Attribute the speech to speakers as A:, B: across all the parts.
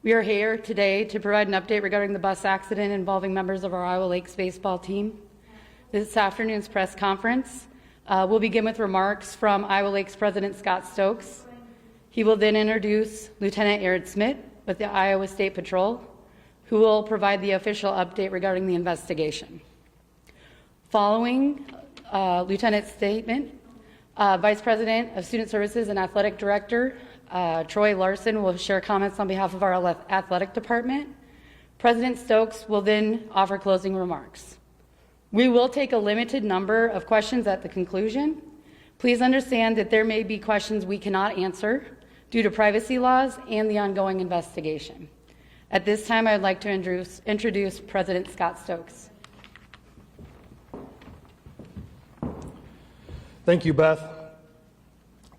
A: We are here today to provide an update regarding the bus accident involving members of our Iowa Lakes baseball team. This afternoon's press conference will begin with remarks from Iowa Lakes President Scott Stokes. He will then introduce Lieutenant Aaron Smith with the Iowa State Patrol, who will provide the official update regarding the investigation. Following Lieutenant's statement, Vice President of Student Services and Athletic Director Troy Larson will share comments on behalf of our athletic department. President Stokes will then offer closing remarks. We will take a limited number of questions at the conclusion. Please understand that there may be questions we cannot answer due to privacy laws and the ongoing investigation. At this time, I would like to introduce President Scott Stokes.
B: Thank you, Beth.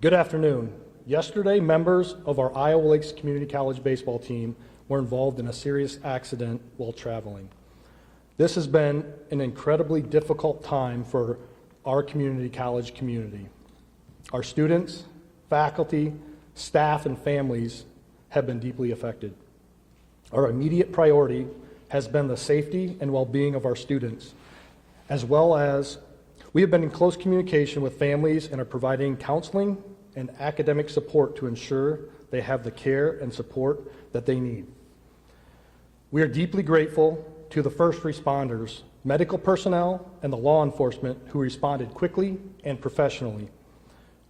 B: Good afternoon. Yesterday, members of our Iowa Lakes Community College baseball team were involved in a serious accident while traveling. This has been an incredibly difficult time for our community college community. Our students, faculty, staff, and families have been deeply affected. Our immediate priority has been the safety and well-being of our students, as well as we have been in close communication with families and are providing counseling and academic support to ensure they have the care and support that they need. We are deeply grateful to the first responders, medical personnel, and the law enforcement who responded quickly and professionally.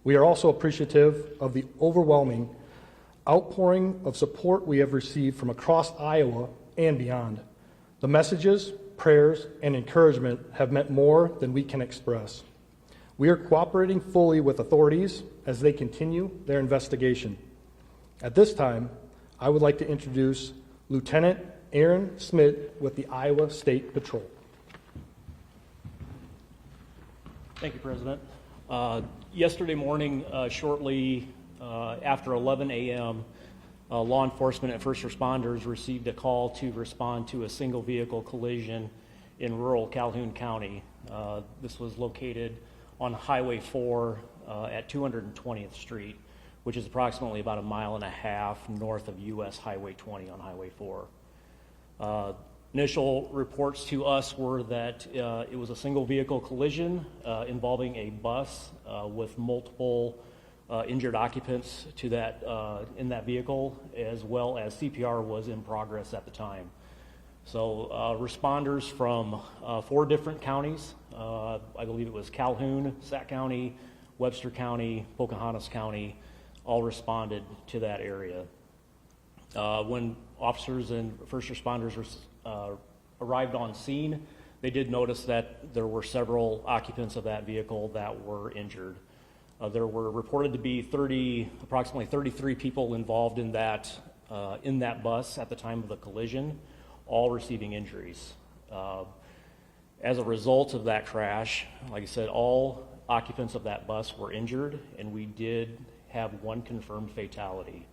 B: We are also appreciative of the overwhelming outpouring of support we have received from across Iowa and beyond. The messages, prayers, and encouragement have meant more than we can express. We are cooperating fully with authorities as they continue their investigation. At this time, I would like to introduce Lieutenant Aaron Smith with the Iowa State Patrol.
C: Thank you, President. Yesterday morning, shortly after 11 a.m., law enforcement and first responders received a call to respond to a single vehicle collision in rural Calhoun County. This was located on Highway 4 at 220th Street, which is approximately about 1.5 miles north of US Highway 20 on Highway 4. Initial reports to us were that it was a single vehicle collision involving a bus with multiple injured occupants to that in that vehicle, as well as CPR was in progress at the time. So responders from 4 different counties, I believe it was Calhoun, Sac County, Webster County, Pocahontas County, all responded to that area. When officers and first responders arrived on scene, they did notice that there were several occupants of that vehicle that were injured. There were reported to be approximately 33 people involved in that bus at the time of the collision, all receiving injuries. As a result of that crash, like I said, all occupants of that bus were injured, and we did have 1 confirmed fatality.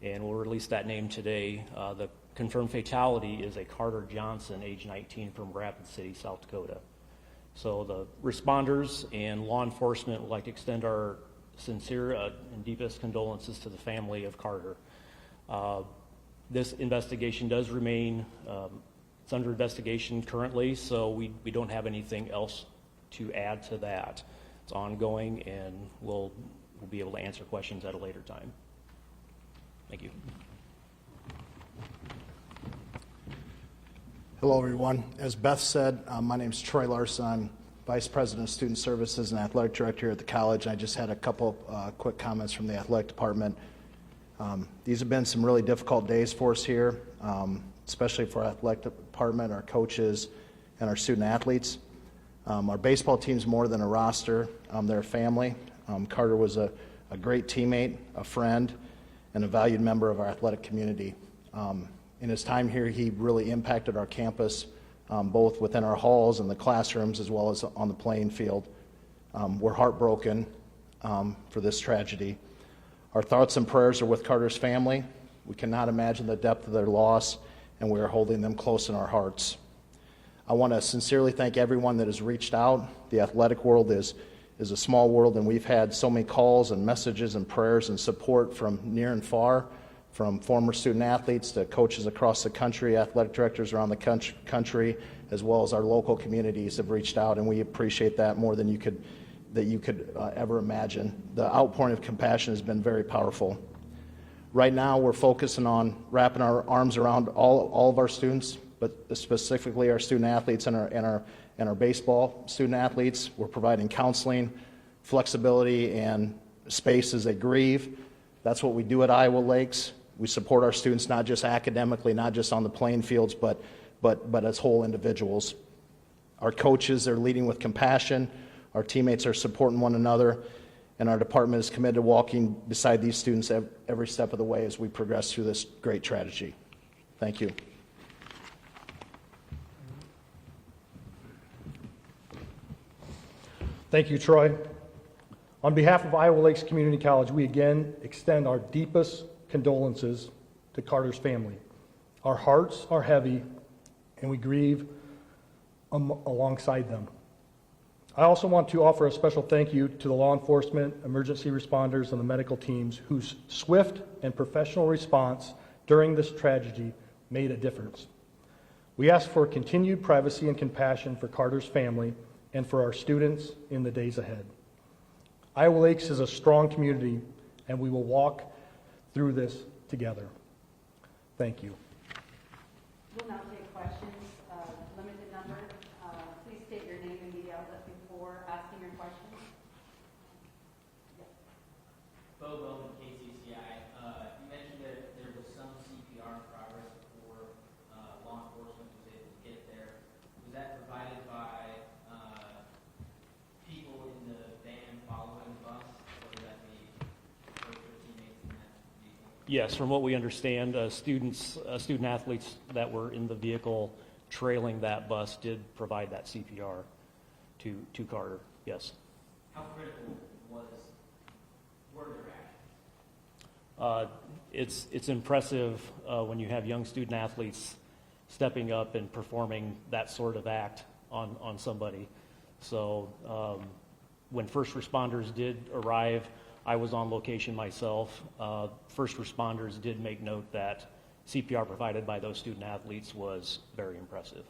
C: And we'll release that name today. The confirmed fatality is a Carter Johnson, age 19, from Rapid City, South Dakota. So the responders and law enforcement would like to extend our sincere and deepest condolences to the family of Carter. This investigation does remain, it's under investigation currently, so we don't have anything else to add to that. It's ongoing, and we'll be able to answer questions at a later time. Thank you.
D: Hello, everyone. As Beth said, my name is Troy Larson. I'm Vice President of Student Services and Athletic Director here at the college. I just had a couple quick comments from the athletic department. These have been some really difficult days for us here, especially for our athletic department, our coaches, and our student athletes. Our baseball team's more than a roster. They're a family. Carter was a great teammate, a friend, and a valued member of our athletic community. In his time here, he really impacted our campus, both within our halls and the classrooms, as well as on the playing field. We're heartbroken for this tragedy. Our thoughts and prayers are with Carter's family. We cannot imagine the depth of their loss, and we are holding them close in our hearts. I want to sincerely thank everyone that has reached out. The athletic world is a small world, and we've had so many calls and messages and prayers and support from near and far from former student athletes to coaches across the country, athletic directors around the country, as well as our local communities have reached out, and we appreciate that more than you could ever imagine. The outpouring of compassion has been very powerful. Right now, we're focusing on wrapping our arms around all of our students, but specifically our student athletes and our baseball student athletes. We're providing counseling, flexibility, and space as they grieve. That's what we do at Iowa Lakes. We support our students not just academically, not just on the playing fields, but as whole individuals. Our coaches are leading with compassion. Our teammates are supporting one another. And our department is committed to walking beside these students every step of the way as we progress through this great tragedy. Thank you.
B: Thank you, Troy. On behalf of Iowa Lakes Community College, we again extend our deepest condolences to Carter's family. Our hearts are heavy, and we grieve alongside them. I also want to offer a special thank you to the law enforcement, emergency responders, and the medical teams whose swift and professional response during this tragedy made a difference. We ask for continued privacy and compassion for Carter's family and for our students in the days ahead. Iowa Lakes is a strong community, and we will walk through this together. Thank you.
A: We'll now take questions. Limited number. Please state your name and media outlet before asking your question.
E: Bo Bowman, KCCI. You mentioned that there was some CPR in progress before law enforcement was able to get there. Was that provided by people in the van following the bus, or would that be teammates in that vehicle?
C: Yes, from what we understand, student athletes that were in the vehicle trailing that bus did provide that CPR to Carter. Yes.
E: How critical were their actions?
C: It's impressive when you have young student athletes stepping up and performing that sort of act on somebody. So when first responders did arrive, I was on location myself. First responders did make note that CPR provided by those student athletes was very impressive.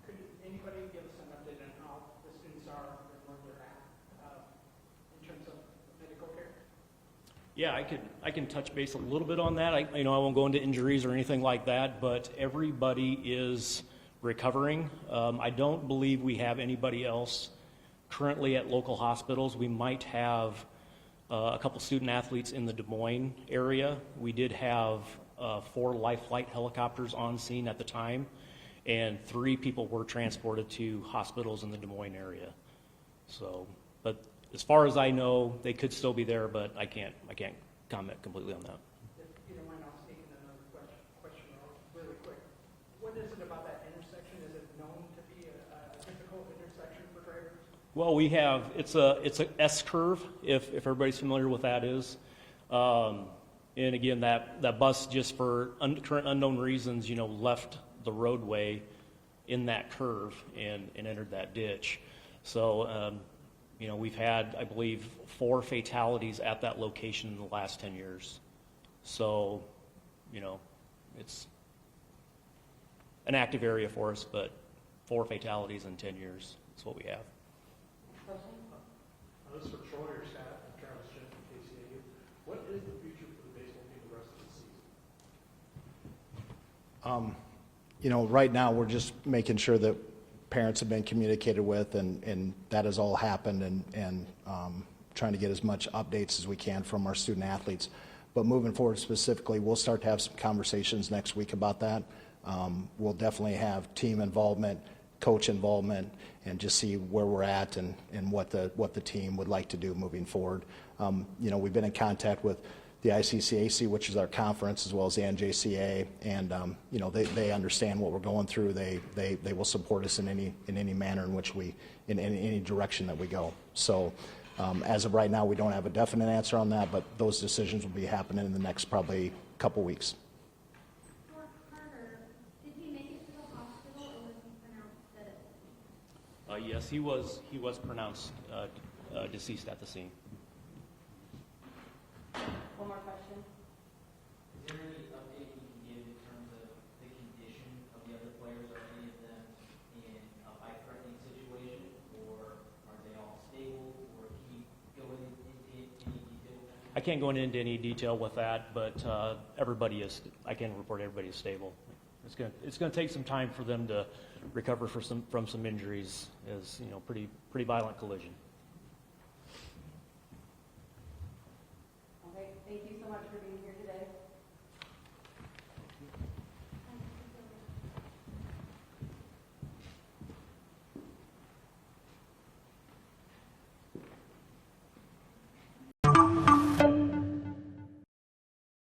F: Could anybody give us an update on how the students are and where they're at in terms of medical care?
C: Yeah, I can touch base a little bit on that. I won't go into injuries or anything like that, but everybody is recovering. I don't believe we have anybody else currently at local hospitals. We might have a couple student athletes in the Des Moines area. We did have 4 life flight helicopters on scene at the time, and 3 people were transported to hospitals in the Des Moines area. So, but as far as I know, they could still be there, but I can't comment completely on that.
F: If you don't mind, I'll sneak in another question really quick. What is it about that intersection? Is it known to be a difficult intersection for drivers?
C: Well, we have it's a S curve if everybody's familiar with that is, and again that bus just for current unknown reasons left the roadway in that curve and entered that ditch. So we've had, I believe, 4 fatalities at that location in the last 10 years. So it's an active area for us, but 4 fatalities in 10 years is what we have.
F: This is for Troy or Scott. I'm Travis Chen from KCAU. What is the future for the baseball team the rest of the season?
D: Right now we're just making sure that parents have been communicated with, and that has all happened, and trying to get as much updates as we can from our student athletes. But moving forward specifically, we'll start to have some conversations next week about that. We'll definitely have team involvement, coach involvement, and just see where we're at and what the team would like to do moving forward. We've been in contact with the ICCAC, which is our conference, as well as the NJCA, and they understand what we're going through. They will support us in any manner in which in any direction that we go. So as of right now, we don't have a definite answer on that, but those decisions will be happening in the next probably couple weeks.
G: For Carter, did he make it to the hospital, or was he pronounced dead?
C: Yes, he was pronounced deceased at the scene.
A: One more question.
E: Is there any update you can give in terms of the condition of the other players? Are any of them in a life-threatening situation, or are they all stable, or can you go into any detail with that?
C: I can't go into any detail with that, but I can report everybody is stable. It's going to take some time for them to recover from some injuries, as pretty violent collision.